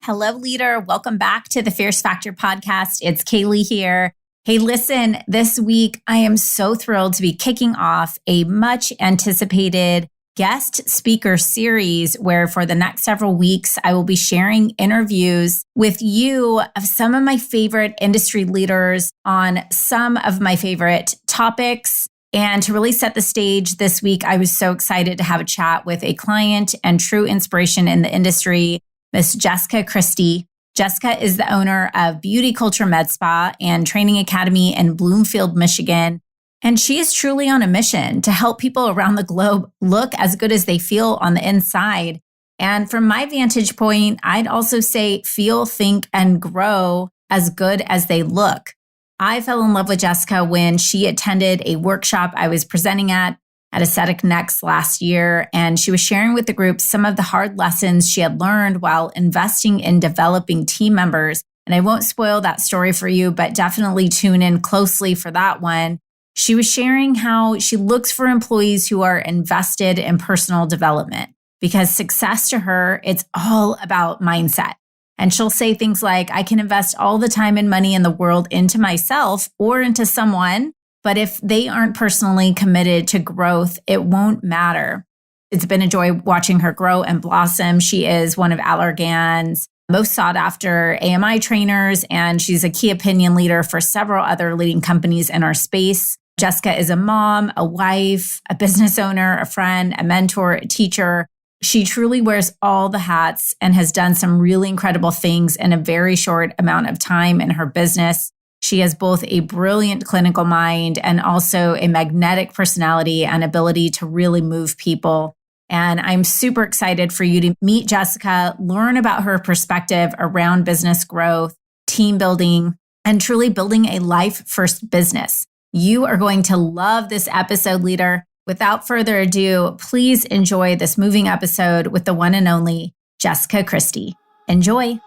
Hello, leader. Welcome back to the Fierce Factor podcast. It's Kaylee here. Hey, listen, this week I am so thrilled to be kicking off a much anticipated guest speaker series where for the next several weeks, I will be sharing interviews with you of some of my favorite industry leaders on some of my favorite topics. And to really set the stage this week, I was so excited to have a chat with a client and true inspiration in the industry, Miss Jessica Christy. Jessica is the owner of Beauty Culture Med Spa and Training Academy in Bloomfield, Michigan. And she is truly on a mission to help people around the globe look as good as they feel on the inside. And from my vantage point, I'd also say feel, think, and grow as good as they look. I fell in love with Jessica when she attended a workshop I was presenting at Aesthetic Next last year, and she was sharing with the group some of the hard lessons she had learned while investing in developing team members. And I won't spoil that story for you, but definitely tune in closely for that one. She was sharing how she looks for employees who are invested in personal development because success to her, it's all about mindset. And she'll say things like, I can invest all the time and money in the world into myself or into someone, but if they aren't personally committed to growth, it won't matter. It's been a joy watching her grow and blossom. She is one of Allergan's most sought after AMI trainers, and she's a key opinion leader for several other leading companies in our space. Jessica is a mom, a wife, a business owner, a friend, a mentor, a teacher. She truly wears all the hats and has done some really incredible things in a very short amount of time in her business. She has both a brilliant clinical mind and also a magnetic personality and ability to really move people. And I'm super excited for you to meet Jessica, learn about her perspective around business growth, team building, and truly building a life-first business. You are going to love this episode, leader. Without further ado, please enjoy this moving episode with the one and only Jessica Christy. Enjoy.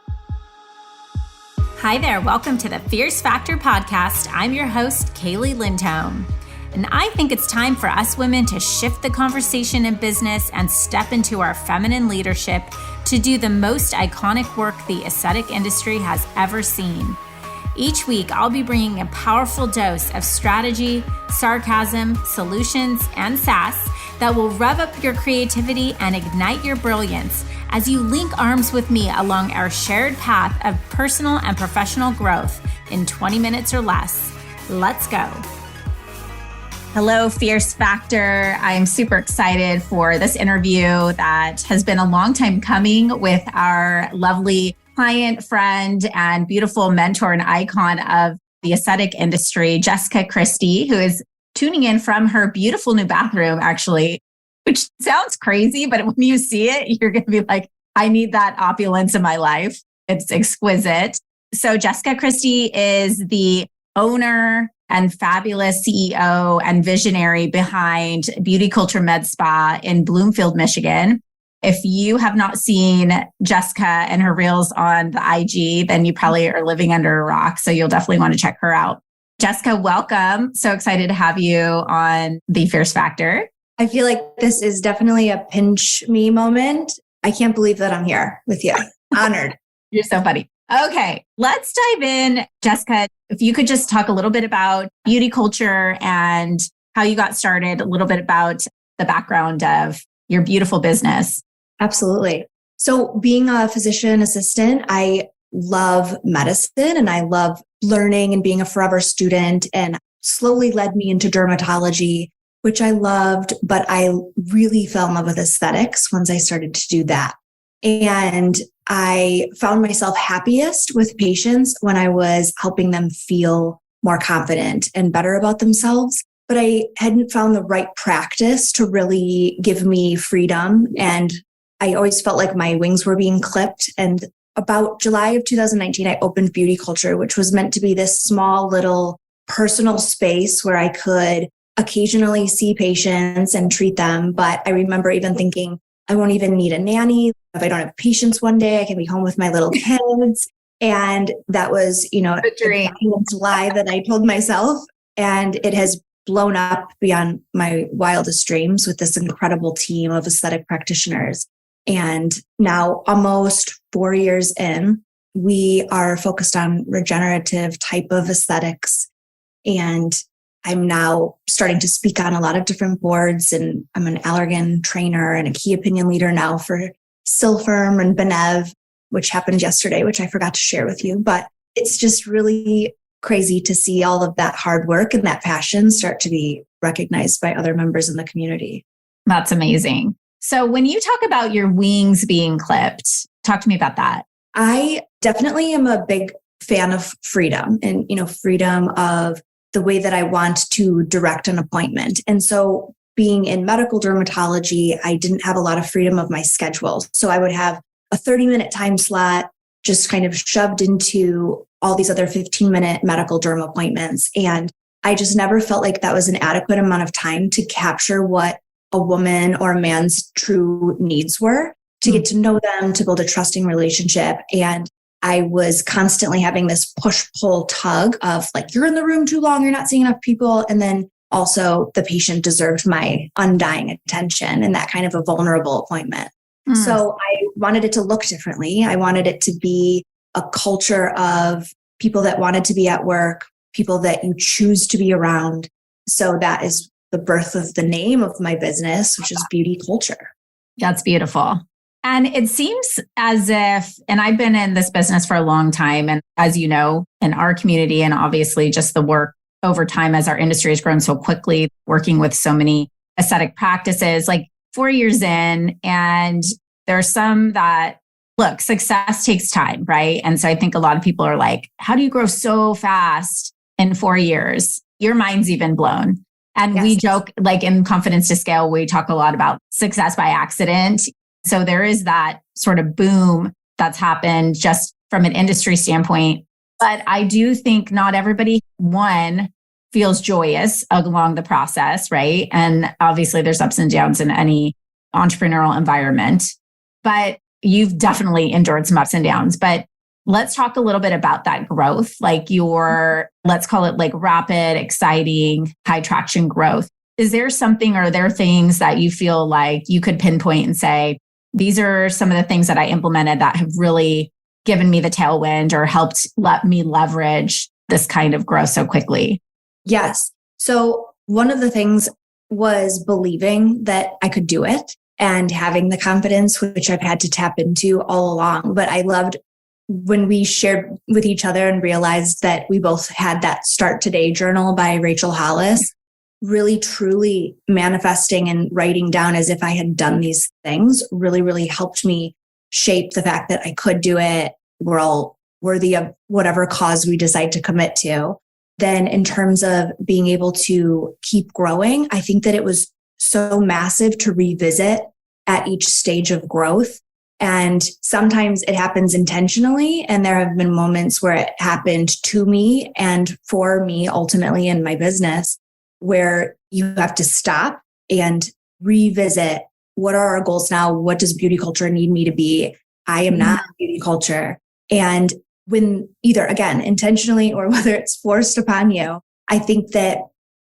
Hi there. Welcome to the Fierce Factor podcast. I'm your host, Kaylee Lindholm. And I think it's time for us women to shift the conversation in business and step into our feminine leadership to do the most iconic work the aesthetic industry has ever seen. Each week, I'll be bringing a powerful dose of strategy, sarcasm, solutions, and sass that will rev up your creativity and ignite your brilliance as you link arms with me along our shared path of personal and professional growth in 20 minutes or less. Let's go. Hello, Fierce Factor. I am super excited for this interview that has been a long time coming with our lovely client, friend, and beautiful mentor and icon of the aesthetic industry, Jessica Christy, who is tuning in from her beautiful new bathroom, actually, which sounds crazy, but when you see it, you're going to be like, I need that opulence in my life. It's exquisite. So Jessica Christy is the owner and fabulous CEO and visionary behind Beauty Culture Med Spa in Bloomfield, Michigan. If you have not seen Jessica and her reels on the IG, then you probably are living under a rock. So you'll definitely want to check her out. Jessica, welcome. So excited to have you on the Fierce Factor. I feel like this is definitely a pinch me moment. I can't believe that I'm here with you. Honored. You're so funny. Okay, let's dive in. Jessica, if you could just talk a little bit about beauty culture and how you got started, a little bit about the background of your beautiful business. Absolutely. So being a physician assistant, I love medicine and I love learning and being a forever student, and slowly led me into dermatology, which I loved, but I really fell in love with aesthetics once I started to do that. And I found myself happiest with patients when I was helping them feel more confident and better about themselves. But I hadn't found the right practice to really give me freedom. And I always felt like my wings were being clipped. And about July of 2019, I opened Beauty Culture, which was meant to be this small little personal space where I could occasionally see patients and treat them. But I remember even thinking, I won't even need a nanny. If I don't have patients one day, I can be home with my little kids. And that was, a dream in July that I told myself. And it has blown up beyond my wildest dreams with this incredible team of aesthetic practitioners. And now, almost 4 years in, we are focused on regenerative type of aesthetics. And I'm now starting to speak on a lot of different boards, and I'm an Allergan trainer and a key opinion leader now for Silfirm and Benev, which happened yesterday, which I forgot to share with you. But it's just really crazy to see all of that hard work and that passion start to be recognized by other members in the community. That's amazing. So when you talk about your wings being clipped, talk to me about that. I definitely am a big fan of freedom and, freedom of the way that I want to direct an appointment. And so being in medical dermatology, I didn't have a lot of freedom of my schedule. So I would have a 30-minute time slot just kind of shoved into all these other 15-minute medical derm appointments. And I just never felt like that was an adequate amount of time to capture what a woman or a man's true needs were, to get to know them, to build a trusting relationship. And I was constantly having this push-pull tug of like, you're in the room too long, you're not seeing enough people. And then also the patient deserved my undying attention in that kind of a vulnerable appointment. So I wanted it to look differently. I wanted it to be a culture of people that wanted to be at work, people that you choose to be around. So that is the birth of the name of my business, which is Beauty Culture. That's beautiful. And it seems as if, and I've been in this business for a long time, and as you know, in our community, and obviously just the work over time as our industry has grown so quickly, working with so many aesthetic practices, like 4 years in, and there are some that, look, success takes time, right? And so I think a lot of people are like, how do you grow so fast in 4 years? Your mind's even blown. And we joke, like in Confidence to Scale, we talk a lot about success by accident. So there is that sort of boom that's happened just from an industry standpoint. But I do think not everybody, one, feels joyous along the process, right? And obviously there's ups and downs in any entrepreneurial environment, but you've definitely endured some ups and downs. But let's talk a little bit about that growth, like your, let's call it like rapid, exciting, high traction growth. Is there something, or are there things that you feel like you could pinpoint and say, these are some of the things that I implemented that have really given me the tailwind or helped let me leverage this kind of growth so quickly? Yes. So one of the things was believing that I could do it and having the confidence, which I've had to tap into all along. But I loved when we shared with each other and realized that we both had that Start Today journal by Rachel Hollis, really truly manifesting and writing down as if I had done these things really, really helped me shape the fact that I could do it. We're all worthy of whatever cause we decide to commit to. Then in terms of being able to keep growing, I think that it was so massive to revisit at each stage of growth. And sometimes it happens intentionally. And there have been moments where it happened to me and for me ultimately in my business, where you have to stop and revisit, what are our goals now? What does beauty culture need me to be? I am not beauty culture. And when either, again, intentionally or whether it's forced upon you, I think that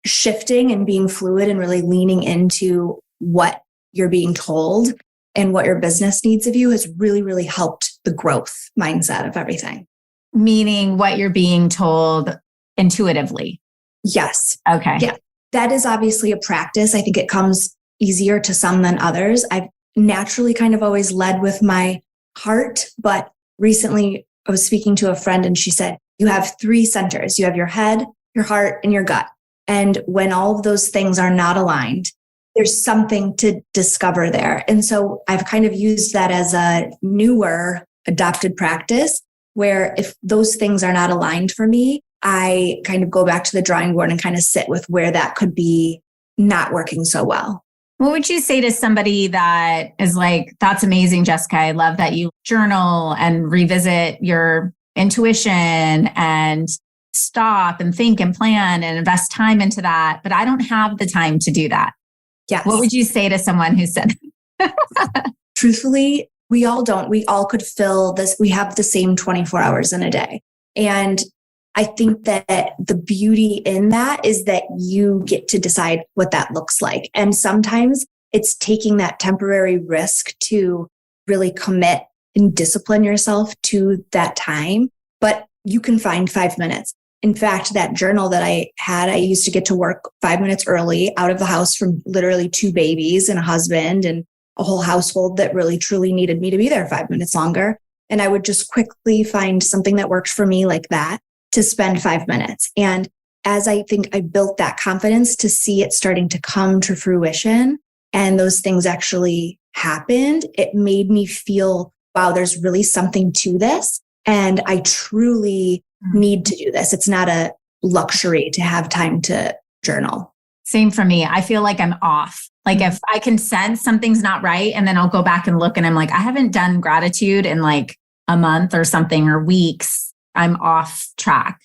shifting and being fluid and really leaning into what you're being told and what your business needs of you has really, really helped the growth mindset of everything. Meaning what you're being told intuitively. Yes. Okay. Yeah. That is obviously a practice. I think it comes easier to some than others. I've naturally kind of always led with my heart, but recently I was speaking to a friend and she said, you have 3 centers. You have your head, your heart, and your gut. And when all of those things are not aligned, there's something to discover there. And so I've kind of used that as a newer adopted practice where if those things are not aligned for me, I kind of go back to the drawing board and kind of sit with where that could be not working so well. What would you say to somebody that is like, that's amazing, Jessica. I love that you journal and revisit your intuition and stop and think and plan and invest time into that, but I don't have the time to do that. Yes. What would you say to someone who said, truthfully, we all don't. We all could fill this. We have the same 24 hours in a day. And I think that the beauty in that is that you get to decide what that looks like. And sometimes it's taking that temporary risk to really commit and discipline yourself to that time, but you can find 5 minutes. In fact, that journal that I had, I used to get to work 5 minutes early out of the house from literally 2 babies and a husband and a whole household that really truly needed me to be there 5 minutes longer. And I would just quickly find something that worked for me like that to spend 5 minutes. And as I think I built that confidence to see it starting to come to fruition and those things actually happened, it made me feel, wow, there's really something to this. And I truly need to do this. It's not a luxury to have time to journal. Same for me. I feel like I'm off. Like if I can sense something's not right, and then I'll go back and look and I'm like, I haven't done gratitude in like a month or something or weeks. I'm off track.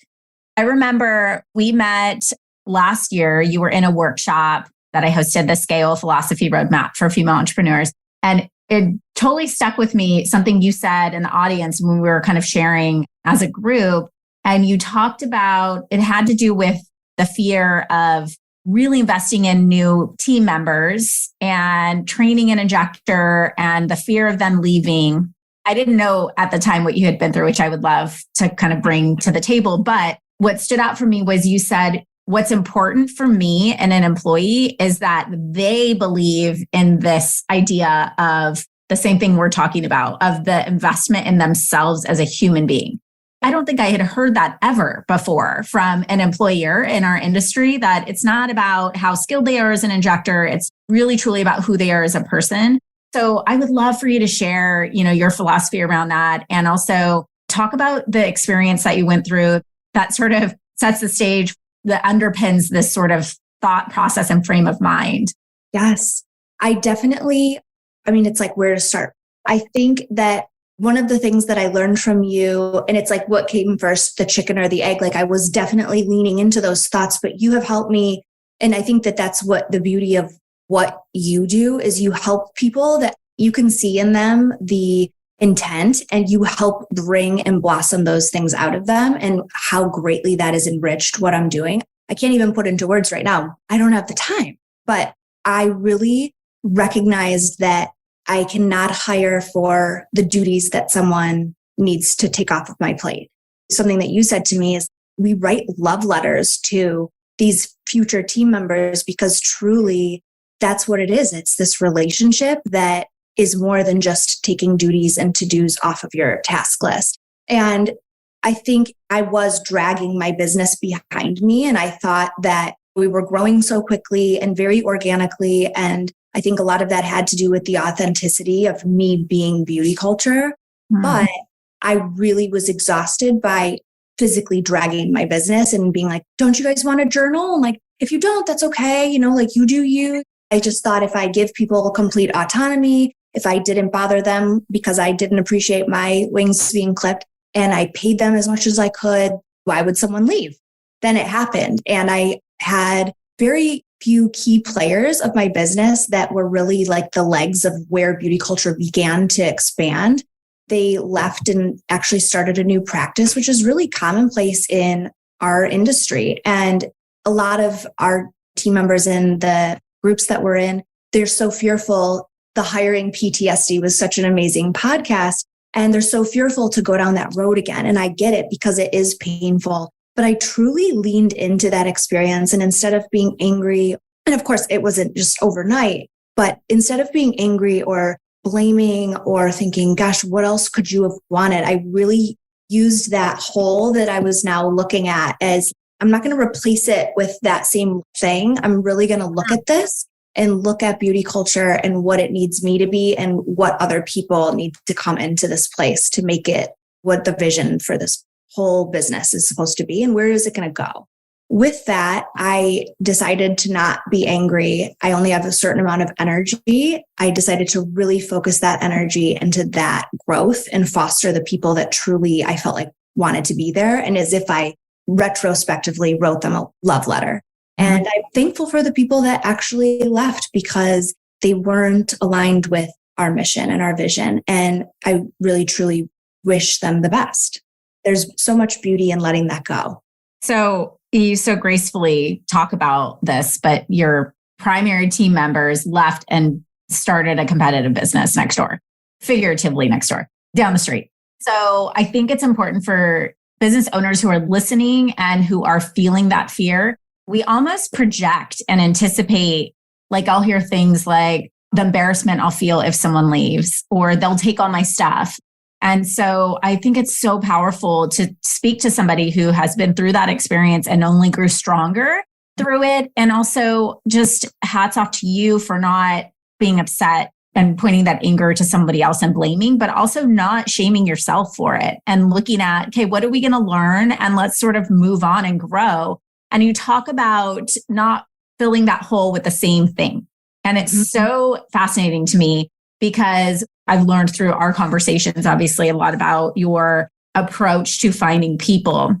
I remember we met last year. You were in a workshop that I hosted, the Scale Philosophy Roadmap for Female Entrepreneurs. And it totally stuck with me, something you said in the audience when we were kind of sharing as a group. And you talked about, it had to do with the fear of really investing in new team members and training an injector and the fear of them leaving. I didn't know at the time what you had been through, which I would love to kind of bring to the table. But what stood out for me was you said, what's important for me and an employee is that they believe in this idea of the same thing we're talking about, of the investment in themselves as a human being. I don't think I had heard that ever before from an employer in our industry, that it's not about how skilled they are as an injector. It's really truly about who they are as a person. So I would love for you to share, your philosophy around that, and also talk about the experience that you went through that sort of sets the stage, that underpins this sort of thought process and frame of mind. Yes, it's like where to start. I think that one of the things that I learned from you, and it's like what came first, the chicken or the egg, like I was definitely leaning into those thoughts, but you have helped me. And I think that that's what the beauty of what you do is, you help people that you can see in them the intent, and you help bring and blossom those things out of them, and how greatly that has enriched what I'm doing. I can't even put into words right now. I don't have the time, but I really recognized that I cannot hire for the duties that someone needs to take off of my plate. Something that you said to me is, we write love letters to these future team members because truly that's what it is. It's this relationship that is more than just taking duties and to-dos off of your task list. And I think I was dragging my business behind me. And I thought that we were growing so quickly and very organically. And I think a lot of that had to do with the authenticity of me being beauty culture. But I really was exhausted by physically dragging my business and being like, don't you guys want a journal? And like, if you don't, that's okay. You do you. I just thought if I give people complete autonomy, if I didn't bother them because I didn't appreciate my wings being clipped, and I paid them as much as I could, why would someone leave? Then it happened. And I had very few key players of my business that were really like the legs of where beauty culture began to expand. They left and actually started a new practice, which is really commonplace in our industry. And a lot of our team members in the groups that we're in, they're so fearful. The Hiring PTSD was such an amazing podcast. And they're so fearful to go down that road again. And I get it because it is painful. But I truly leaned into that experience. And instead of being angry, and of course it wasn't just overnight, but instead of being angry or blaming or thinking, gosh, what else could you have wanted? I really used that hole that I was now looking at as, I'm not going to replace it with that same thing. I'm really going to look at this and look at beauty culture and what it needs me to be and what other people need to come into this place to make it what the vision for this whole business is supposed to be, and where is it going to go. With that, I decided to not be angry. I only have a certain amount of energy. I decided to really focus that energy into that growth and foster the people that truly I felt like wanted to be there. And as if I retrospectively wrote them a love letter. And I'm thankful for the people that actually left because they weren't aligned with our mission and our vision. And I really, truly wish them the best. There's so much beauty in letting that go. So you so gracefully talk about this, but your primary team members left and started a competitive business next door. figuratively next door, down the street. So I think it's important for business owners who are listening and who are feeling that fear. We almost project and anticipate, like I'll hear things like the embarrassment I'll feel if someone leaves, or they'll take all my stuff. And so I think it's so powerful to speak to somebody who has been through that experience and only grew stronger through it. And also just hats off to you for not being upset and pointing that anger to somebody else and blaming, but also not shaming yourself for it and looking at, okay, what are we going to learn? And let's sort of move on and grow. And you talk about not filling that hole with the same thing. And it's so fascinating to me because I've learned through our conversations, obviously, a lot about your approach to finding people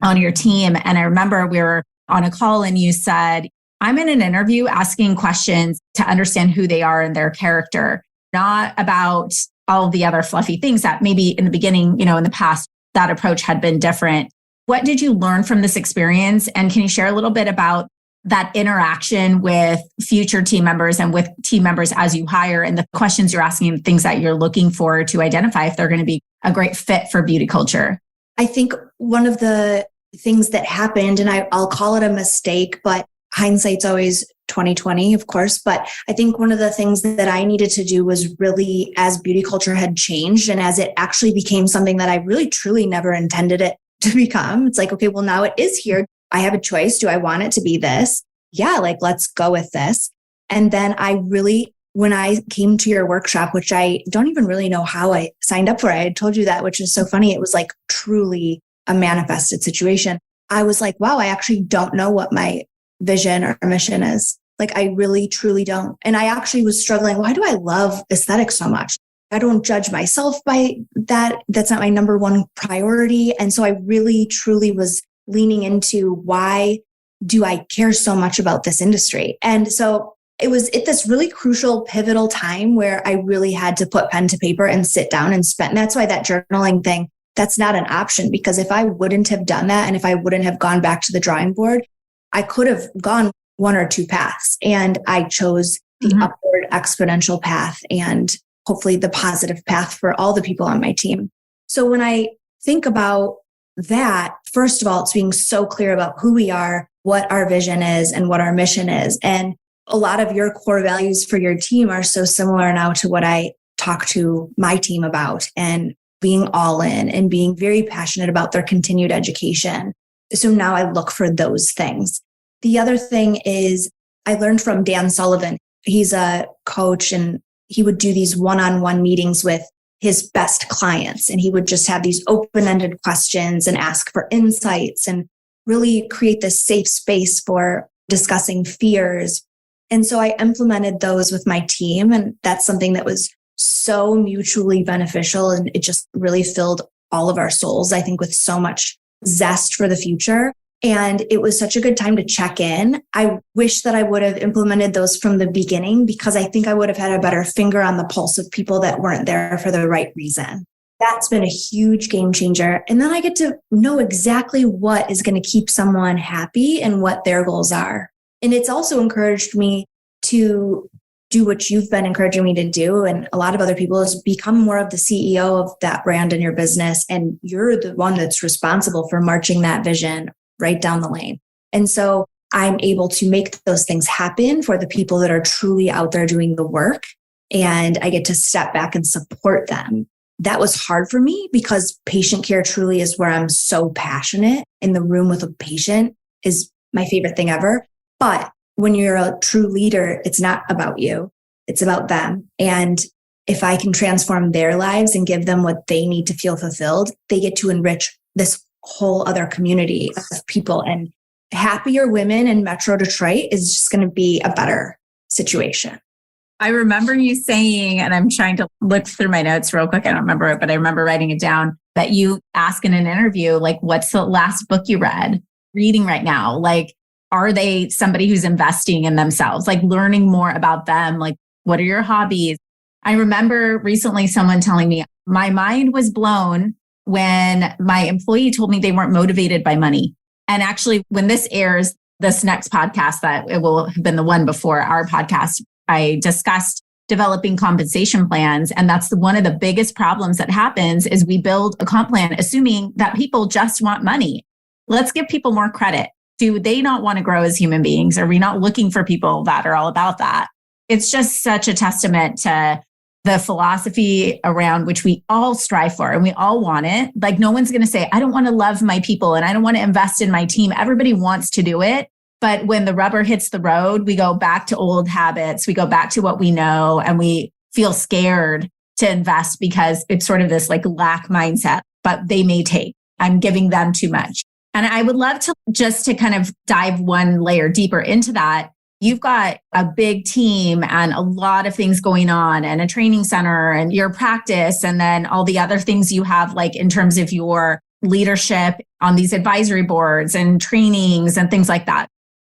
on your team. And I remember we were on a call and you said, I'm in an interview asking questions to understand who they are and their character, not about all the other fluffy things that maybe in the beginning, in the past, that approach had been different. What did you learn from this experience? And can you share a little bit about that interaction with future team members and with team members as you hire and the questions you're asking, things that you're looking for to identify if they're going to be a great fit for beauty culture? I think one of the things that happened, and I'll call it a mistake, but hindsight's always 2020, of course. But I think one of the things that I needed to do was really, as beauty culture had changed and as it actually became something that I really, truly never intended it to become. It's like, okay, well, now it is here. I have a choice. Do I want it to be this? Yeah, let's go with this. And then when I came to your workshop, which I don't even really know how I signed up for, I had told you that, which is so funny. It was like truly a manifested situation. I was like, wow, I actually don't know what my vision or mission is. I really, truly don't. And I actually was struggling. Why do I love aesthetics so much? I don't judge myself by that. That's not my number one priority. And so I really, truly was leaning into, why do I care so much about this industry? And so it was at this really crucial, pivotal time where I really had to put pen to paper and sit down and spend. And that's why that journaling thing, that's not an option, because if I wouldn't have done that and if I wouldn't have gone back to the drawing board, I could have gone one or two paths, and I chose the upward exponential path and hopefully the positive path for all the people on my team. So when I think about that, first of all, it's being so clear about who we are, what our vision is, and what our mission is. And a lot of your core values for your team are so similar now to what I talk to my team about, and being all in and being very passionate about their continued education. So now I look for those things. The other thing is, I learned from Dan Sullivan. He's a coach, and he would do these one-on-one meetings with his best clients. And he would just have these open-ended questions and ask for insights and really create this safe space for discussing fears. And so I implemented those with my team. And that's something that was so mutually beneficial. And it just really filled all of our souls, I think, with so much zest for the future. And it was such a good time to check in. I wish that I would have implemented those from the beginning, because I think I would have had a better finger on the pulse of people that weren't there for the right reason. That's been a huge game changer. And then I get to know exactly what is going to keep someone happy and what their goals are. And it's also encouraged me to do what you've been encouraging me to do, and a lot of other people, is become more of the CEO of that brand in your business. And you're the one that's responsible for marching that vision right down the lane. And so I'm able to make those things happen for the people that are truly out there doing the work. And I get to step back and support them. That was hard for me, because patient care truly is where I'm so passionate. In the room with a patient is my favorite thing ever. But when you're a true leader, it's not about you, it's about them. And if I can transform their lives and give them what they need to feel fulfilled, they get to enrich this whole other community of people. And happier women in Metro Detroit is just going to be a better situation. I remember you saying, and I'm trying to look through my notes real quick, I don't remember it, but I remember writing it down, that you ask in an interview, what's the last book you reading right now? Are they somebody who's investing in themselves, learning more about them? What are your hobbies? I remember recently someone telling me, my mind was blown when my employee told me they weren't motivated by money. And actually, when this airs, this next podcast, that it will have been the one before our podcast, I discussed developing compensation plans. And that's one of the biggest problems that happens is we build a comp plan assuming that people just want money. Let's give people more credit. Do they not want to grow as human beings? Are we not looking for people that are all about that? It's just such a testament to the philosophy around which we all strive for and we all want it. Like no one's going to say, I don't want to love my people and I don't want to invest in my team. Everybody wants to do it. But when the rubber hits the road, we go back to old habits. We go back to what we know and we feel scared to invest because it's sort of this like lack mindset, but they may take, I'm giving them too much. And I would love to just to kind of dive one layer deeper into that. You've got a big team and a lot of things going on and a training center and your practice and then all the other things you have like in terms of your leadership on these advisory boards and trainings and things like that.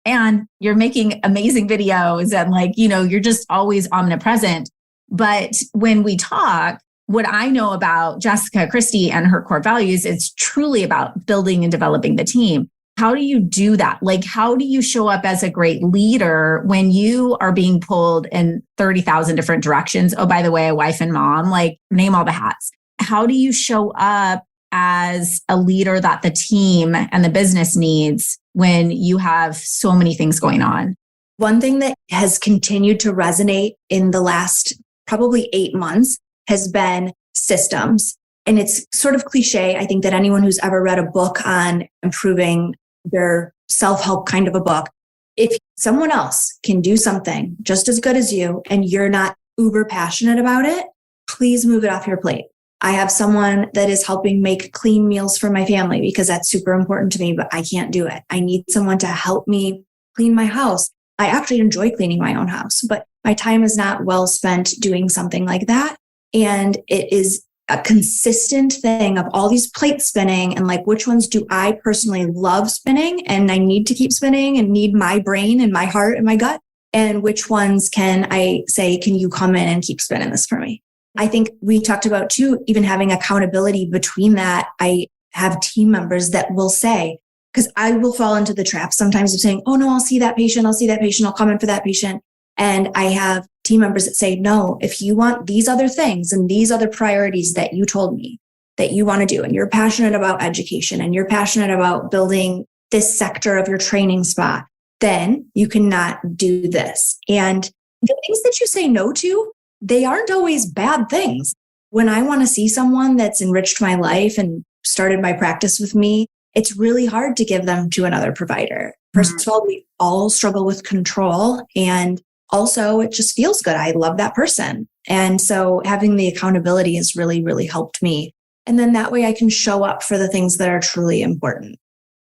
And you're making amazing videos and like, you're just always omnipresent. But when we talk, what I know about Jessica Christy and her core values, it's truly about building and developing the team. How do you do that? Like, how do you show up as a great leader when you are being pulled in 30,000 different directions? Oh, by the way, a wife and mom, like name all the hats. How do you show up as a leader that the team and the business needs when you have so many things going on? One thing that has continued to resonate in the last probably 8 months has been systems. And it's sort of cliche. I think that anyone who's ever read a book on improving their self-help kind of a book, if someone else can do something just as good as you and you're not uber passionate about it, please move it off your plate. I have someone that is helping make clean meals for my family because that's super important to me, but I can't do it. I need someone to help me clean my house. I actually enjoy cleaning my own house, but my time is not well spent doing something like that. And it is a consistent thing of all these plates spinning and like, which ones do I personally love spinning and I need to keep spinning and need my brain and my heart and my gut? And which ones can I say, can you come in and keep spinning this for me? I think we talked about too, even having accountability between that. I have team members that will say, because I will fall into the trap sometimes of saying, oh no, I'll see that patient. I'll come in for that patient. And I have team members that say, no, if you want these other things and these other priorities that you told me that you want to do, and you're passionate about education and you're passionate about building this sector of your training spot, then you cannot do this. And the things that you say no to, they aren't always bad things. When I want to see someone that's enriched my life and started my practice with me, it's really hard to give them to another provider. First of all, we all struggle with control, and also it just feels good. I love that person. And so having the accountability has really, really helped me. And then that way I can show up for the things that are truly important.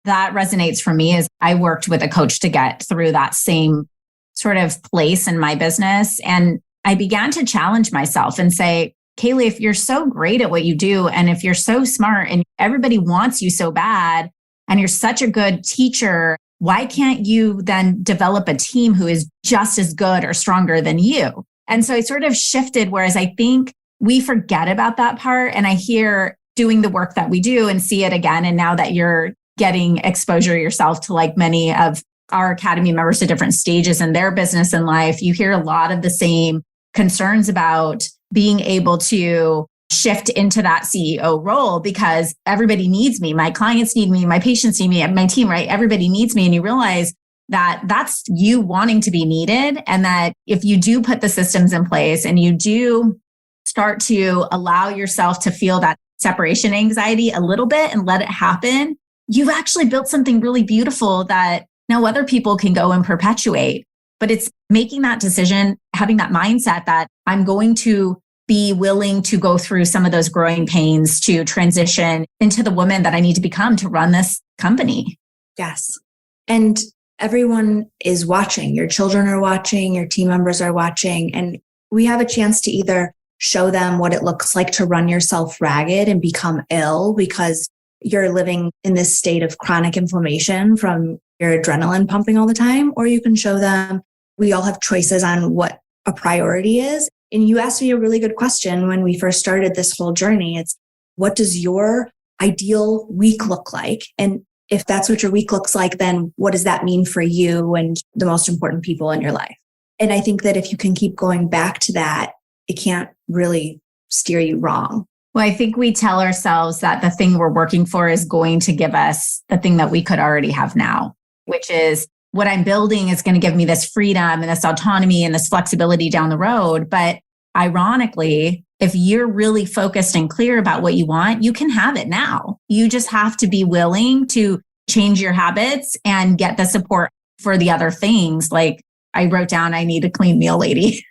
That resonates for me as I worked with a coach to get through that same sort of place in my business. And I began to challenge myself and say, Kaylee, if you're so great at what you do, and if you're so smart and everybody wants you so bad, and you're such a good teacher, why can't you then develop a team who is just as good or stronger than you? And so I sort of shifted, whereas I think we forget about that part. And I hear doing the work that we do and see it again. And now that you're getting exposure yourself to like many of our academy members at different stages in their business and life, you hear a lot of the same concerns about being able to shift into that CEO role because everybody needs me. My clients need me. My patients need me. My team, right? Everybody needs me. And you realize that that's you wanting to be needed. And that if you do put the systems in place and you do start to allow yourself to feel that separation anxiety a little bit and let it happen, you've actually built something really beautiful that now other people can go and perpetuate. But it's making that decision, having that mindset that I'm going to be willing to go through some of those growing pains to transition into the woman that I need to become to run this company. Yes. And everyone is watching. Your children are watching, your team members are watching, and we have a chance to either show them what it looks like to run yourself ragged and become ill because you're living in this state of chronic inflammation from your adrenaline pumping all the time, or you can show them we all have choices on what a priority is. And you asked me a really good question when we first started this whole journey. It's, what does your ideal week look like? And if that's what your week looks like, then what does that mean for you and the most important people in your life? And I think that if you can keep going back to that, it can't really steer you wrong. Well, I think we tell ourselves that the thing we're working for is going to give us the thing that we could already have now, which is what I'm building is going to give me this freedom and this autonomy and this flexibility down the road. But ironically, if you're really focused and clear about what you want, you can have it now. You just have to be willing to change your habits and get the support for the other things. Like I wrote down, I need a clean meal lady.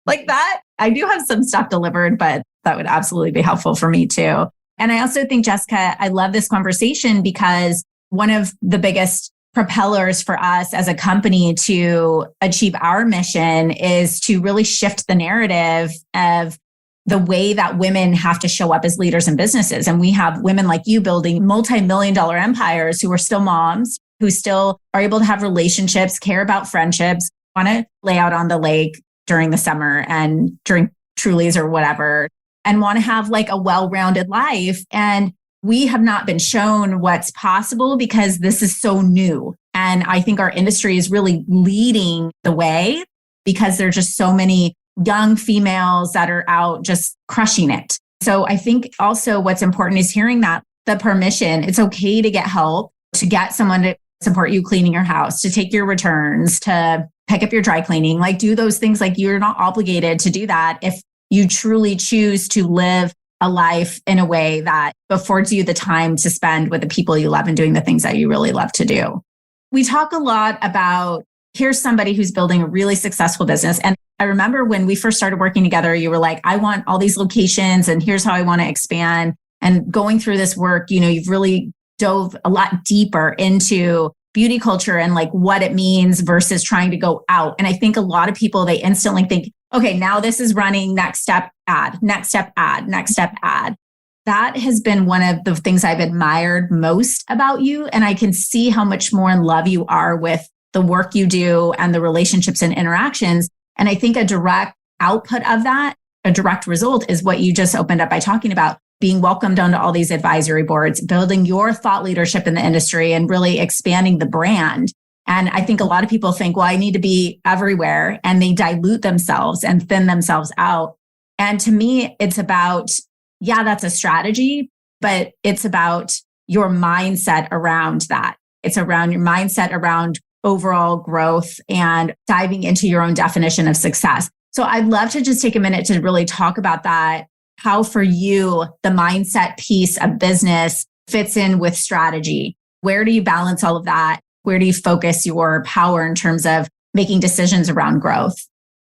Like that. I do have some stuff delivered, but that would absolutely be helpful for me too. And I also think, Jessica, I love this conversation because one of the biggest propellers for us as a company to achieve our mission is to really shift the narrative of the way that women have to show up as leaders in businesses. And we have women like you building multi-million-dollar empires who are still moms, who still are able to have relationships, care about friendships, want to lay out on the lake during the summer and drink Trulies or whatever, and want to have like a well-rounded life. And we have not been shown what's possible because this is so new. And I think our industry is really leading the way because there's just so many young females that are out just crushing it. So I think also what's important is hearing that the permission, it's okay to get help, to get someone to support you cleaning your house, to take your returns, to pick up your dry cleaning, like do those things. Like you're not obligated to do that if you truly choose to live a life in a way that affords you the time to spend with the people you love and doing the things that you really love to do. We talk a lot about, here's somebody who's building a really successful business. And I remember when we first started working together, you were like, I want all these locations and here's how I want to expand. And going through this work, you've really dove a lot deeper into beauty culture and like what it means versus trying to go out. And I think a lot of people, they instantly think, okay, now this is running, next step, ad, next step, ad, next step, ad. That has been one of the things I've admired most about you. And I can see how much more in love you are with the work you do and the relationships and interactions. And I think a direct output of that, a direct result is what you just opened up by talking about, being welcomed onto all these advisory boards, building your thought leadership in the industry and really expanding the brand. And I think a lot of people think, well, I need to be everywhere, and they dilute themselves and thin themselves out. And to me, it's about, yeah, that's a strategy, but it's about your mindset around that. It's around your mindset around overall growth and diving into your own definition of success. So I'd love to just take a minute to really talk about that, how for you, the mindset piece of business fits in with strategy. Where do you balance all of that? Where do you focus your power in terms of making decisions around growth?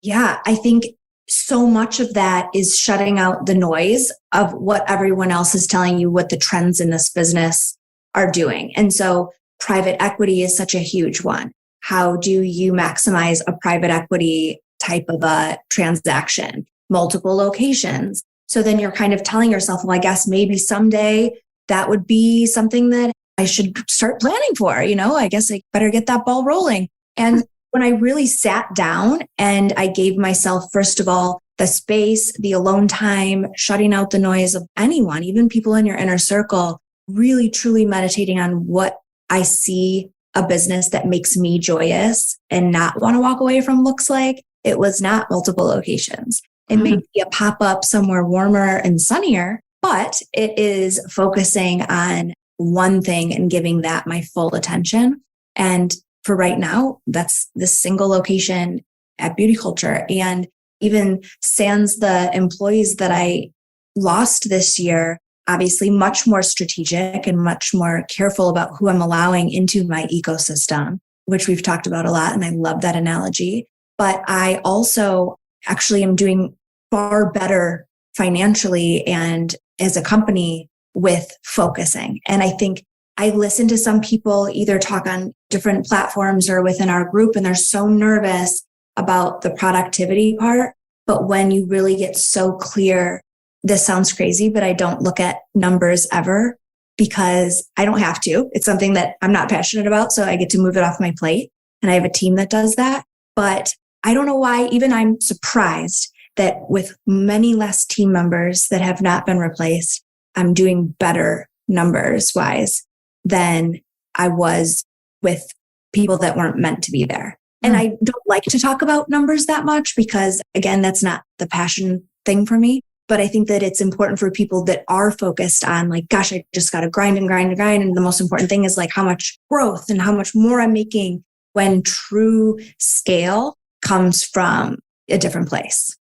Yeah, I think so much of that is shutting out the noise of what everyone else is telling you, what the trends in this business are doing. And so private equity is such a huge one. How do you maximize a private equity type of a transaction? Multiple locations. So then you're kind of telling yourself, well, I guess maybe someday that would be something that I should start planning for. I guess I better get that ball rolling. And when I really sat down and I gave myself, first of all, the space, the alone time, shutting out the noise of anyone, even people in your inner circle, really truly meditating on what I see a business that makes me joyous and not want to walk away from looks like, it was not multiple locations. It may be a pop-up somewhere warmer and sunnier, but it is focusing on one thing and giving that my full attention. And for right now, that's this single location at Beauty Culture. And even sans the employees that I lost this year, obviously much more strategic and much more careful about who I'm allowing into my ecosystem, which we've talked about a lot. And I love that analogy. But I also actually am doing far better financially and as a company with focusing. And I think I listen to some people either talk on different platforms or within our group, and they're so nervous about the productivity part. But when you really get so clear, this sounds crazy, but I don't look at numbers ever because I don't have to. It's something that I'm not passionate about. So I get to move it off my plate. And I have a team that does that. But I don't know why, even I'm surprised that with many less team members that have not been replaced, I'm doing better numbers wise than I was with people that weren't meant to be there. And I don't like to talk about numbers that much because, again, that's not the passion thing for me. But I think that it's important for people that are focused on like, gosh, I just got to grind and grind and grind. And the most important thing is like how much growth and how much more I'm making, when true scale comes from a different place.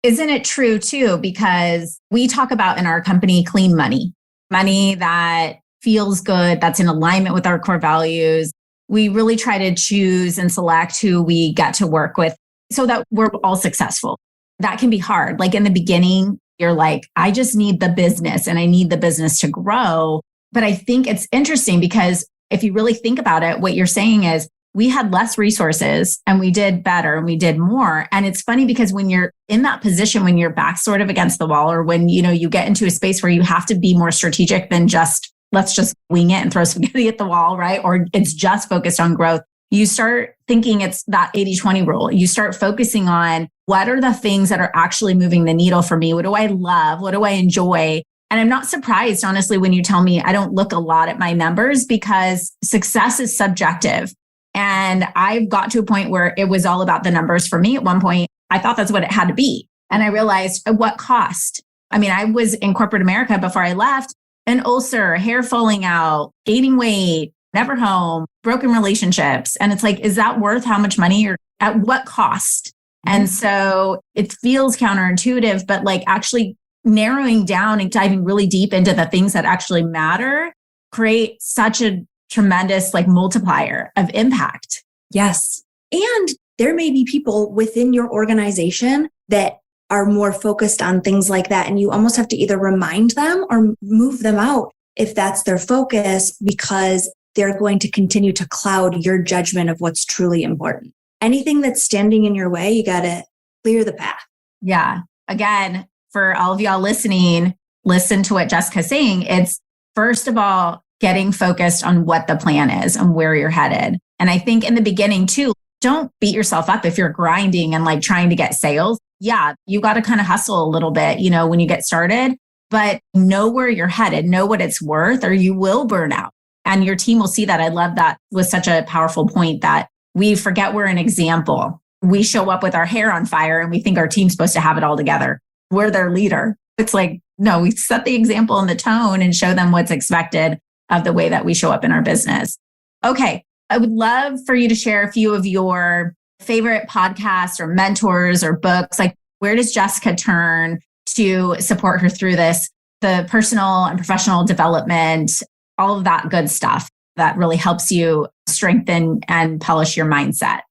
Isn't it true too? Because we talk about in our company, clean money, money that feels good, that's in alignment with our core values. We really try to choose and select who we get to work with so that we're all successful. That can be hard. Like in the beginning, you're like, I just need the business and I need the business to grow. But I think it's interesting because if you really think about it, what you're saying is we had less resources and we did better and we did more. And it's funny because when you're in that position, when your back's sort of against the wall, or when, you get into a space where you have to be more strategic than just, let's just wing it and throw spaghetti at the wall, right? Or it's just focused on growth. You start thinking it's that 80-20 rule. You start focusing on what are the things that are actually moving the needle for me? What do I love? What do I enjoy? And I'm not surprised, honestly, when you tell me I don't look a lot at my numbers because success is subjective. And I've got to a point where it was all about the numbers for me. At one point, I thought that's what it had to be. And I realized at what cost? I mean, I was in corporate America before I left, an ulcer, hair falling out, gaining weight, never home, broken relationships. And it's like, is that worth how much money or at what cost? And so it feels counterintuitive, but like actually narrowing down and diving really deep into the things that actually matter create such a tremendous like multiplier of impact. Yes. And there may be people within your organization that are more focused on things like that. And you almost have to either remind them or move them out if that's their focus, because they're going to continue to cloud your judgment of what's truly important. Anything that's standing in your way, you got to clear the path. Yeah. Again, for all of y'all listening, listen to what Jessica's saying. It's first of all, getting focused on what the plan is and where you're headed. And I think in the beginning too, don't beat yourself up if you're grinding and like trying to get sales. Yeah, you got to kind of hustle a little bit, when you get started, but know where you're headed, know what it's worth, or you will burn out. And your team will see that. I love that was such a powerful point that we forget we're an example. We show up with our hair on fire and we think our team's supposed to have it all together. We're their leader. It's like, no, we set the example and the tone and show them what's expected of the way that we show up in our business. Okay. I would love for you to share a few of your favorite podcasts or mentors or books. Like, where does Jessica turn to support her through this, the personal and professional development, all of that good stuff that really helps you strengthen and polish your mindset?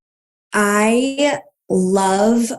I love,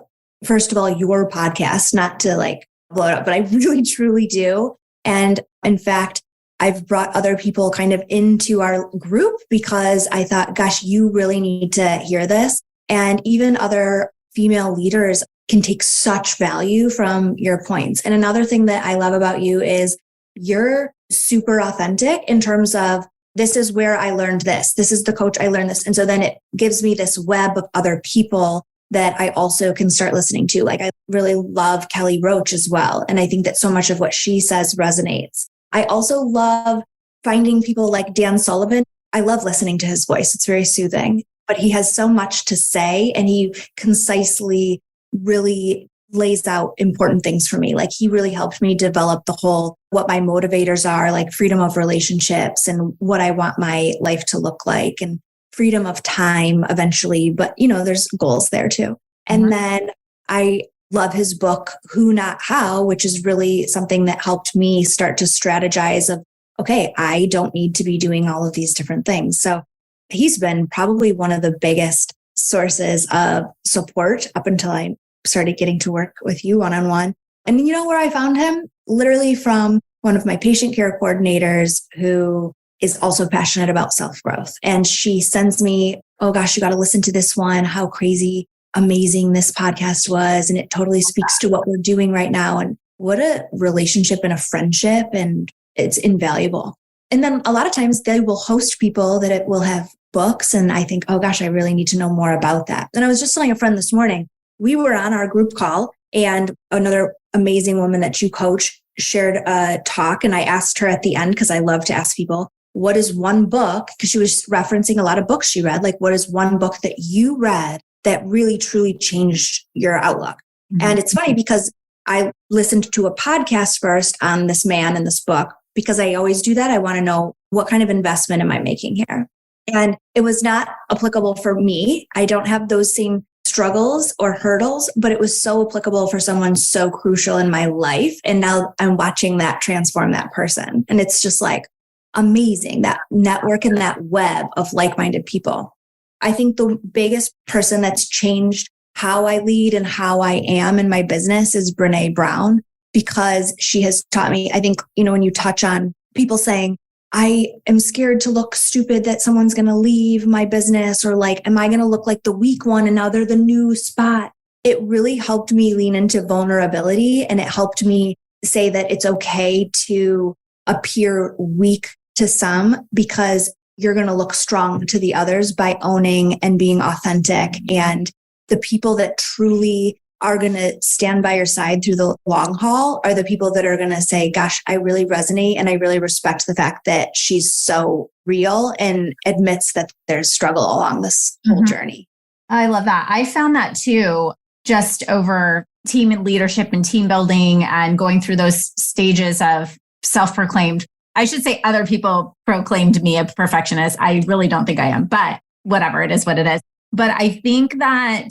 first of all, your podcast, not to like blow it up, but I really, truly do. And in fact, I've brought other people kind of into our group because I thought, gosh, you really need to hear this. And even other female leaders can take such value from your points. And another thing that I love about you is you're super authentic in terms of, this is where I learned this. This is the coach I learned this. And so then it gives me this web of other people that I also can start listening to. Like, I really love Kelly Roach as well. And I think that so much of what she says resonates. I also love finding people like Dan Sullivan. I love listening to his voice. It's very soothing, but he has so much to say and he concisely really lays out important things for me. Like, he really helped me develop the whole, what my motivators are, like freedom of relationships and what I want my life to look like, and freedom of time eventually. But, there's goals there too. And then I love his book, Who Not How, which is really something that helped me start to strategize of, okay, I don't need to be doing all of these different things. So he's been probably one of the biggest sources of support up until I started getting to work with you one-on-one. And you know where I found him? Literally from one of my patient care coordinators who is also passionate about self-growth. And she sends me, oh gosh, you got to listen to this one. How crazy amazing this podcast was. And it totally speaks to what we're doing right now. And what a relationship and a friendship. And it's invaluable. And then a lot of times they will host people that it will have books. And I think, oh gosh, I really need to know more about that. And I was just telling a friend this morning, we were on our group call and another amazing woman that you coach shared a talk. And I asked her at the end, because I love to ask people, what is one book? Because she was referencing a lot of books she read. Like, what is one book that you read that really, truly changed your outlook? Mm-hmm. And it's funny because I listened to a podcast first on this man and this book, because I always do that. I want to know, what kind of investment am I making here? And it was not applicable for me. I don't have those same struggles or hurdles, but it was so applicable for someone so crucial in my life. And now I'm watching that transform that person. And it's just like amazing, that network and that web of like-minded people. I think the biggest person that's changed how I lead and how I am in my business is Brené Brown, because she has taught me, I think, when you touch on people saying, I am scared to look stupid that someone's going to leave my business, or like, am I going to look like the weak one and now they're the new spot? It really helped me lean into vulnerability, and it helped me say that it's okay to appear weak to some, because you're going to look strong to the others by owning and being authentic. And the people that truly are going to stand by your side through the long haul are the people that are going to say, gosh, I really resonate and I really respect the fact that she's so real and admits that there's struggle along this whole journey. I love that. I found that too, just over team and leadership and team building and going through those stages of self-proclaimed. I should say other people proclaimed me a perfectionist. I really don't think I am, but whatever, it is what it is. But I think that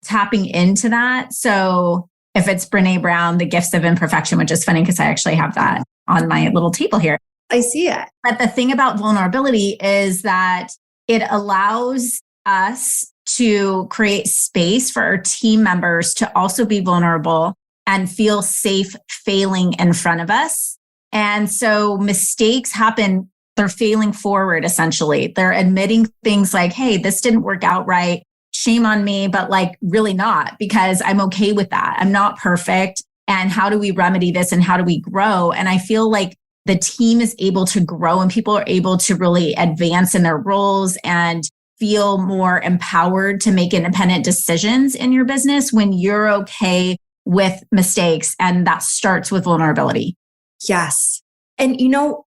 tapping into that. So if it's Brené Brown, The Gifts of Imperfection, which is funny because I actually have that on my little table here. I see it. But the thing about vulnerability is that it allows us to create space for our team members to also be vulnerable and feel safe failing in front of us. And so mistakes happen. They're failing forward, essentially. They're admitting things like, hey, this didn't work out right. Shame on me, but like really not, because I'm okay with that. I'm not perfect. And how do we remedy this and how do we grow? And I feel like the team is able to grow and people are able to really advance in their roles and feel more empowered to make independent decisions in your business when you're okay with mistakes. And that starts with vulnerability. Yes. And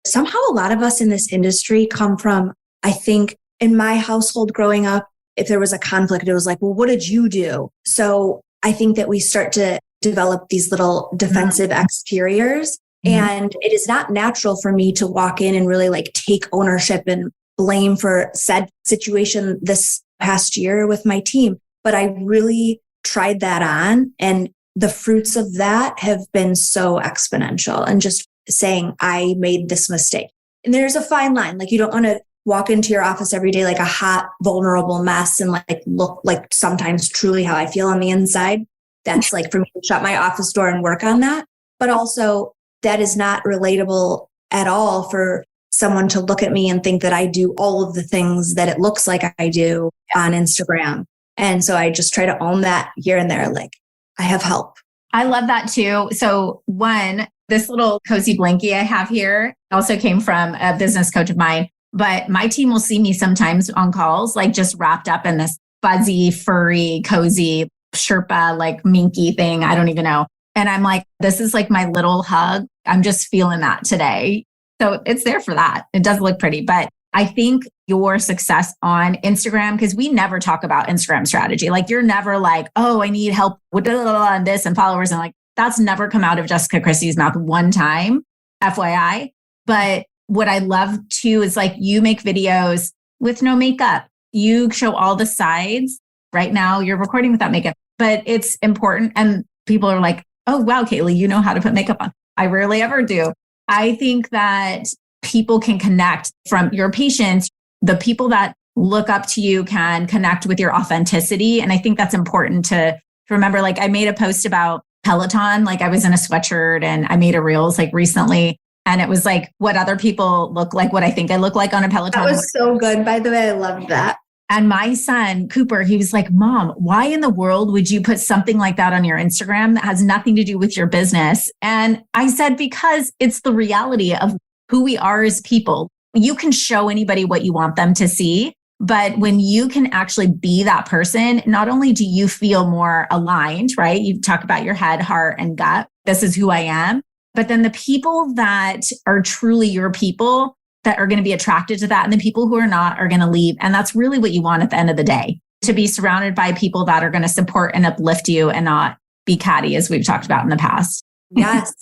somehow a lot of us in this industry come from, I think in my household growing up, if there was a conflict, it was like, well, what did you do? So I think that we start to develop these little defensive exteriors. And it is not natural for me to walk in and really like take ownership and blame for said situation this past year with my team. But I really tried that on, and the fruits of that have been so exponential, and just saying, I made this mistake. And there's a fine line. Like, you don't want to walk into your office every day like a hot, vulnerable mess and like look like sometimes truly how I feel on the inside. That's like for me to shut my office door and work on that. But also that is not relatable at all for someone to look at me and think that I do all of the things that it looks like I do on Instagram. And so I just try to own that here and there. Like, I have help. I love that too. So one, this little cozy blankie I have here also came from a business coach of mine. But my team will see me sometimes on calls, like just wrapped up in this fuzzy, furry, cozy Sherpa, like minky thing. I don't even know. And I'm like, this is like my little hug. I'm just feeling that today. So it's there for that. It does look pretty. But I think your success on Instagram, because we never talk about Instagram strategy. Like, you're never like, oh, I need help with this and followers. And like, that's never come out of Jessica Christy's mouth one time, FYI. But what I love too is like, you make videos with no makeup. You show all the sides. Right now you're recording without makeup, but it's important. And people are like, oh, wow, Kaylee, you know how to put makeup on. I rarely ever do. I think that people can connect from your patients. The people that look up to you can connect with your authenticity. And I think that's important to remember. Like, I made a post about Peloton. Like, I was in a sweatshirt and I made a reels like recently. And it was like what other people look like, what I think I look like on a Peloton. That was so good. By the way, I loved that. And my son, Cooper, he was like, Mom, why in the world would you put something like that on your Instagram that has nothing to do with your business? And I said, because it's the reality of who we are as people. You can show anybody what you want them to see. But when you can actually be that person, not only do you feel more aligned, right? You talk about your head, heart, and gut. This is who I am. But then the people that are truly your people, that are going to be attracted to that. And the people who are not are going to leave. And that's really what you want at the end of the day, to be surrounded by people that are going to support and uplift you and not be catty, as we've talked about in the past. Yes.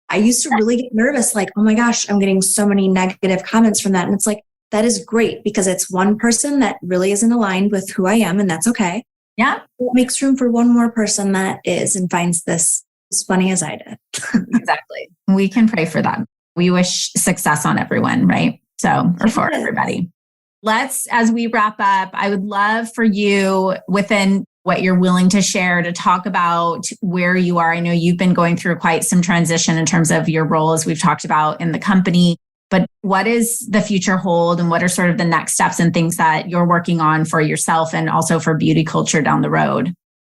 I used to really get nervous, like, oh my gosh, I'm getting so many negative comments from that. And it's like, that is great because it's one person that really isn't aligned with who I am. And that's okay. Yeah. It makes room for one more person that is and finds this as funny as I did. Exactly. We can pray for them. We wish success on everyone, right? So, or for everybody. Let's, as we wrap up, I would love for you, within what you're willing to share, to talk about where you are. I know you've been going through quite some transition in terms of your role, as we've talked about in the company, but what does the future hold and what are sort of the next steps and things that you're working on for yourself and also for beauty culture down the road?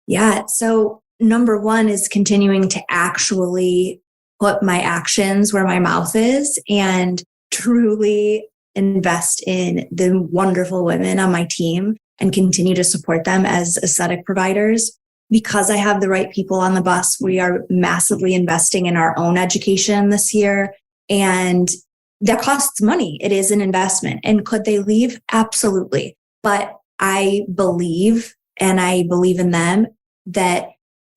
Yeah. So number one is continuing to actually put my actions where my mouth is and truly invest in the wonderful women on my team and continue to support them as aesthetic providers. Because I have the right people on the bus, we are massively investing in our own education this year. And that costs money. It is an investment. And could they leave? Absolutely. But I believe, and I believe in them, that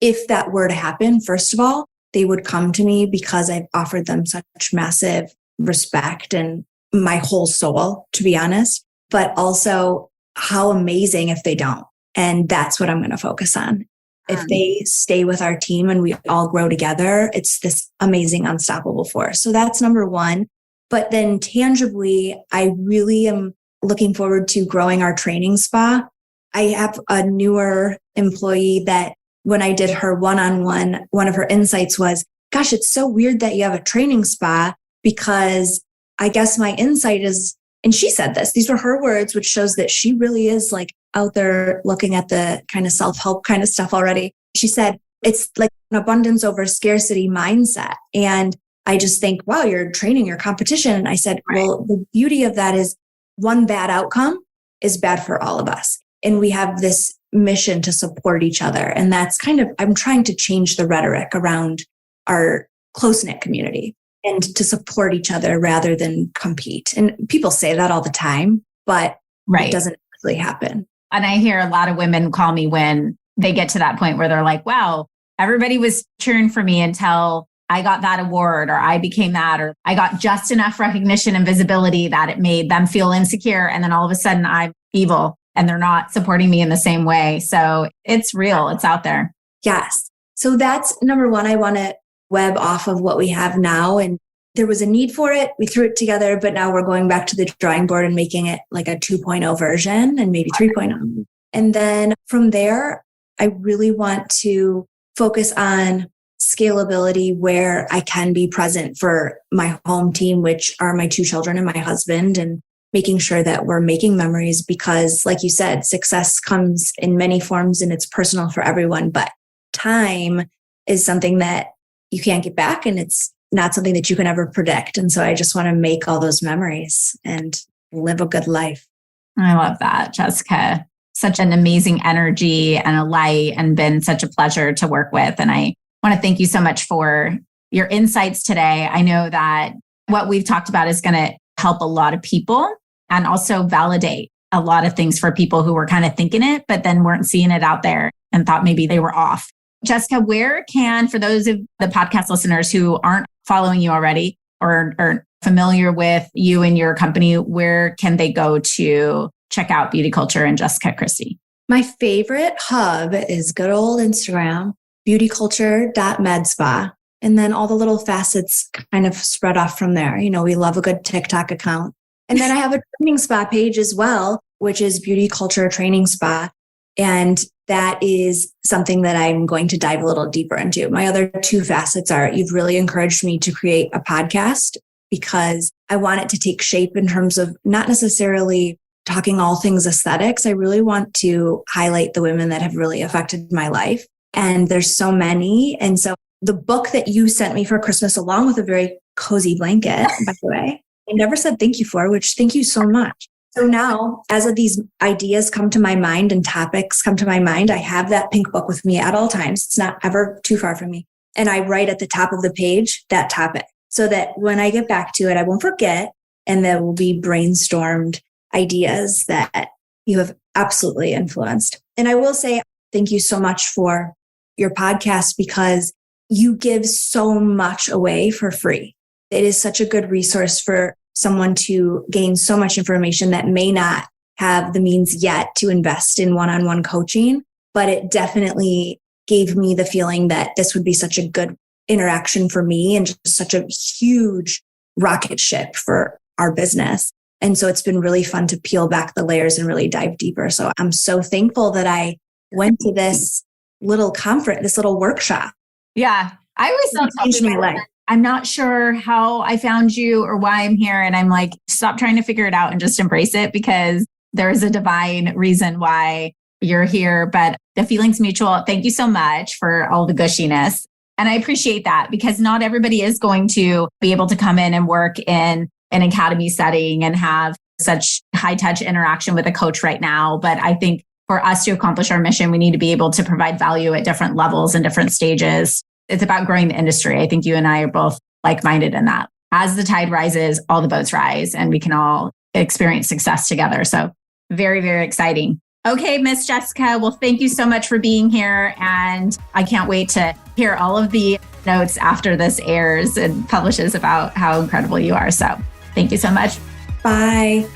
if that were to happen, first of all, they would come to me because I've offered them such massive respect and my whole soul, to be honest, but also how amazing if they don't. And that's what I'm going to focus on. If they stay with our team and we all grow together, it's this amazing, unstoppable force. So that's number one. But then tangibly, I really am looking forward to growing our training spa. I have a newer employee that when I did her one-on-one, one of her insights was, gosh, it's so weird that you have a training spa because I guess my insight is, and she said this, these were her words, which shows that she really is like out there looking at the kind of self-help kind of stuff already. She said, it's like an abundance over scarcity mindset. And I just think, wow, you're training your competition. And I said, well, the beauty of that is one bad outcome is bad for all of us. And we have this mission to support each other. And that's kind of, I'm trying to change the rhetoric around our close-knit community and to support each other rather than compete. And people say that all the time, but it doesn't actually happen. And I hear a lot of women call me when they get to that point where they're like, wow, everybody was cheering for me until I got that award or I became that, or I got just enough recognition and visibility that it made them feel insecure. And then all of a sudden I'm evil and they're not supporting me in the same way. So it's real. It's out there. Yes. So that's number one. I want to web off of what we have now. And there was a need for it. We threw it together, but now we're going back to the drawing board and making it like a 2.0 version and maybe 3.0. And then from there, I really want to focus on scalability where I can be present for my home team, which are my 2 children and my husband, and making sure that we're making memories because, like you said, success comes in many forms and it's personal for everyone. But time is something that you can't get back and it's not something that you can ever predict. And so I just want to make all those memories and live a good life. I love that, Jessica. Such an amazing energy and a light, and been such a pleasure to work with. And I want to thank you so much for your insights today. I know that what we've talked about is going to help a lot of people and also validate a lot of things for people who were kind of thinking it, but then weren't seeing it out there and thought maybe they were off. Jessica, where can, for those of the podcast listeners who aren't following you already or familiar with you and your company, where can they go to check out Beauty Culture and Jessica Christy? My favorite hub is good old Instagram, beautyculture.medspa. And then all the little facets kind of spread off from there. You know, we love a good TikTok account. And then I have a training spa page as well, which is Beauty Culture Training Spa. And that is something that I'm going to dive a little deeper into. My other 2 facets are, you've really encouraged me to create a podcast because I want it to take shape in terms of not necessarily talking all things aesthetics. I really want to highlight the women that have really affected my life. And there's so many. And so the book that you sent me for Christmas, along with a very cozy blanket, by the way, I never said thank you for, which thank you so much. So now, as these ideas come to my mind and topics come to my mind, I have that pink book with me at all times. It's not ever too far from me. And I write at the top of the page that topic so that when I get back to it, I won't forget. and there will be brainstormed ideas that you have absolutely influenced. And I will say, thank you so much for your podcast because you give so much away for free. It is such a good resource for someone to gain so much information that may not have the means yet to invest in one-on-one coaching, but it definitely gave me the feeling that this would be such a good interaction for me and just such a huge rocket ship for our business. And so it's been really fun to peel back the layers and really dive deeper. So I'm so thankful that I went to this little conference, this little workshop. Yeah. I always tell changed my life. I'm not sure how I found you or why I'm here. And I'm like, stop trying to figure it out and just embrace it because there is a divine reason why you're here. But the feeling's mutual. Thank you so much for all the gushiness. And I appreciate that because not everybody is going to be able to come in and work in an academy setting and have such high touch interaction with a coach right now. But I think for us to accomplish our mission, we need to be able to provide value at different levels and different stages. It's about growing the industry. I think you and I are both like-minded in that. As the tide rises, all the boats rise and we can all experience success together. So very, very exciting. Okay, Miss Jessica. Well, thank you so much for being here. And I can't wait to hear all of the notes after this airs and publishes about how incredible you are. So thank you so much. Bye.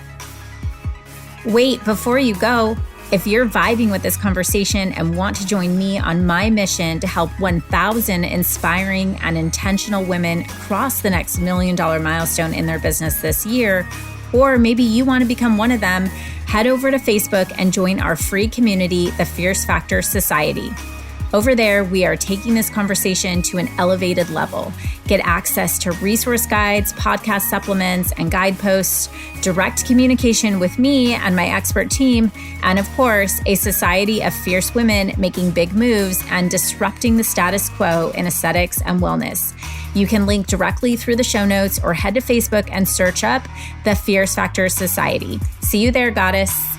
Wait, before you go, if you're vibing with this conversation and want to join me on my mission to help 1,000 inspiring and intentional women cross the next $1 million milestone in their business this year, or maybe you want to become one of them, head over to Facebook and join our free community, the Fierce Factor Society. Over there, we are taking this conversation to an elevated level. Get access to resource guides, podcast supplements, and guideposts, direct communication with me and my expert team, and of course, a society of fierce women making big moves and disrupting the status quo in aesthetics and wellness. You can link directly through the show notes or head to Facebook and search up the Fierce Factor Society. See you there, goddess.